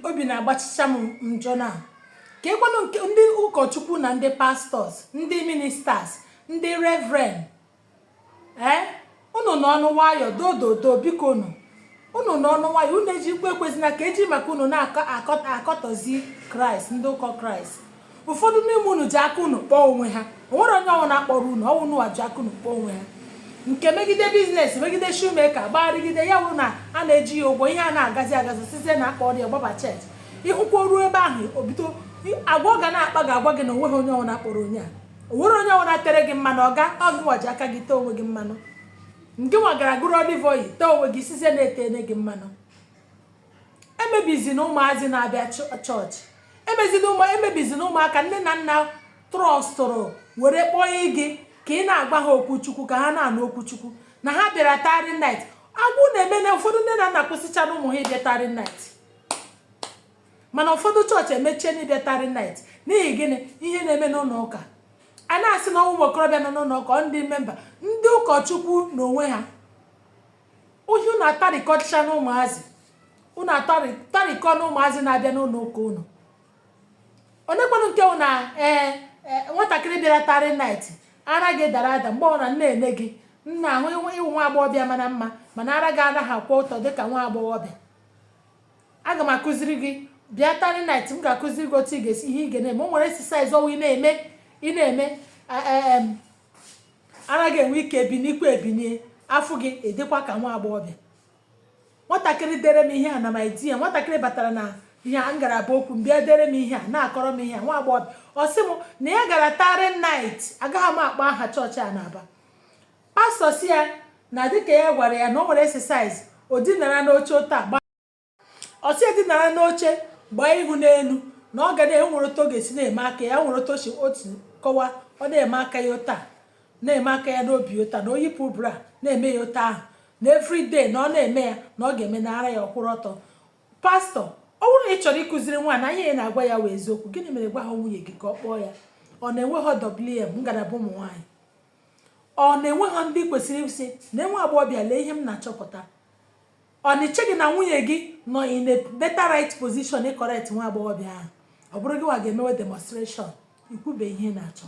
obi na-agbachicha m njọ na ka ekwanụ nke ndị ụkọchukwu na ndị pastọs, ndị ministers, ndị reverend unu n'ọnụ nwayọ dododo biko unu n'ọnụ nwayọ, unu ejikwa ekwezina ka eji maka unu na-akọtọzi Kraịst, ndị ụkọ Kraịst. Ụfọdụ n'ime unu ji aka unu kpọọ onwe ha, o nwere onye ọnwụ na-akpọrọ unu, ọnwụ unu ji aka unu kpọọ onwe ha. Nke megide biznes, megide shumeka, gbagharịgide ya wụ na a na-eji ya ụgwọ ihe a na-agazi site na akpọ ọrịa gbaba church. Ịhụkwa ruo ebe ahụ obido agwa ọ ga na-akpa ga-agwa gị na onweghị onye ọnwụ na-akpọrọ onye a, o nwere onye ọnwụ na-tere gị mmanụ, ọ gị nwaji aka gị tee onwe gị mmanụ. Nke nwa gara gụrụ olive oil tee onwe gị sizie na-etene gị mmanụ. Emebizina ụmụazị na-abịa chọọchị, emebizina ụmụaka nne na nna trọstụrụ were kpọọ gị ka ị na-agwa ha okwuchukwu, ka ha na-anụ okwuchukwu, na ha bịara tarị night. Agwụ na-eme na ụfọdụ nne na nna kwụsịchara ụmụ ha ịbịa tarị night, mana ụfọdụ chọọchị emechie n'ịbịa tarị night n'ihi gịnị? Ihe na-eme n'ụlọ ụka. A na-asị na ụmụ okorobịa nọ n'ụlọ ụka, ndị memba, ndị ụkọchukwu n'onwe ha, ohi unu atarịkọcha na ụmụazị, unu atarịkọ na ụmụazị na-abịa n'ụlọ ụka unu. Onekwanụ nke na nwatakịrị bịara tarị night, ara gị dara ada mgbe ọ na nne gị nna ahụ ịwụ nwa agbọghọbịa mara mma, mana ara gị anaghị akwa ụtọ dịka nwa agbọghọbịa. Aga m akụziri gị bịa tarị night, m ga-akụziri gị otu ị ga-esi ihe ị ga na-eme. O nwere exercise ọwụ ị na-eme ara gị enwe ike ebinye afọ gị edekwa ka nwa agbọghọbịa. Nwatakịrị dere m ihe a na maidi ya, nwatakịrị batara na ihe a ngalaba okwu mbịa dere m ihe a na-akọrọ m ihe a, nwa agbọghọbịa ọ sị m na ya gara tarị night. Agaghị m akpọ aha chọọchị a n'Aba. Pastọ si ya na dịka ya gwara ya na o nwere exercise, o dinara n'oche ụta ọsị edinara n'oche gbaa ihu n'elu, na ọ ga na-enwere otu ọ ga-esi na-eme aka ya, nwere otu kọwa ọ na-eme aka ya ụta, na-eme aka ya n'obi ụta, na oyipụ bra na-eme ya ụta ahụ, na everyday na ọ na-eme ya, na ọ ga-eme na ara ya ọkwụrụ ọtọ. Pastọ, ọ bụrụ na ị chọrọ ịkụziri nwa na ihe na-agwa ya wee eziokwu, gịnị mere gwa ha nwunye gị ka ọ kpọọ ya? Ọ na-enwe ha WM ngalaba ụmụ nwaanyị? Ọ na-enwe ha ndị kwesịrị isi na enwe agbọghọbịa lee ihe m na-achọpụta? Ọ na-eche gị na nwunye gị nọ in a better right position ịkọrekt nwa agbọghọbịa ahụ? Ọ bụrụ gị nwa ga-emewe demonstration, ikwube ihe na-achọ,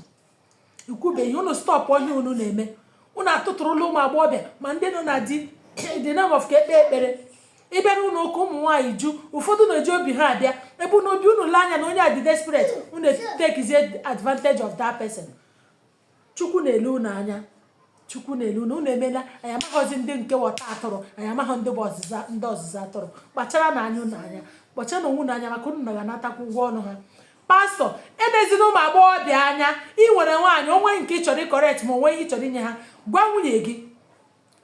ikwube ihe. Unu stọpụ onye unu na-eme, unu atụtụrụla ụmụ agbọghọbịa ma ndị nọ na di the name of ka ekpe ekpere. Ịbịara ụlọ ụka ụmụ nwaanyị ju, ụfọdụ na-eji obi ha abịa, ebe na obi unu le anya na onye a dị desperate, unu tekizie advantage of that person. Chukwu na-ele unu anya, Chukwu na-ele unu emela. Anyị amaghọzi ndị nke wọta atụrụ, anyị amaghọ ndị bụ ndị ọzịza atụrụ. Kpachara na anya unu anya, kpọcha na onwe unu anya, maka unu ga-anatakwa ụgwọ ọnụ ha. Pastọ, edezina ụmụ agbọghọbịa anya. Ị nwere nwaanyị, onwe nke ị chọrọ ịkọrekt ma onwe ihe ị chọrọ inye ha, gwa nwunye gị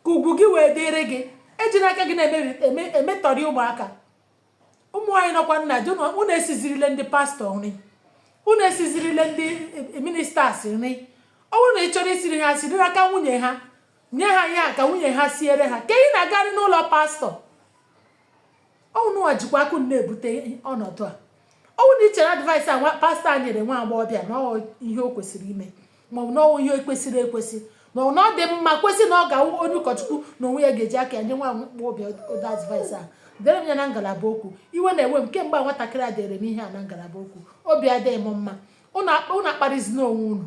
ka ugwu gị wee dịrị gị. Eji n'aka gị na-emetọrị ụmụaka. Ụmụ nwaanyị nọkwa nna dị, unu esizirile ndị pastọ nri, unu esizirile ndị ministers nri. Ọ bụrụ na ị chọrọ isiri ha, siri aka nwunye ha, nye ha ya ka nwunye ha siere ha. Ka ị na-agarị n'ụlọ pastọ, ọnụnwa jikwa akụ na-ebute ọnọdụ a. Ọ bụrụ na ị chere advice a pastọ a nyere nwa agbọghọbịa na ihe o kwesịrị ime, maọbụ na ọwụ ihe kwesịrị ekwesị, maọbụ na ọ dị mma kwesị na ọ ga-awụ onye ụkọchukwu na onwe ya ga-eji aka ya nye nwa agbọghọbịa ụdị advice a, dere m ya na ngalaba okwu. Iwe na-ewe m kemgbe nwatakịrị a dere m ihe a na ngalaba okwu, obi adịghị m mma. Unu akparịzina onwe unu.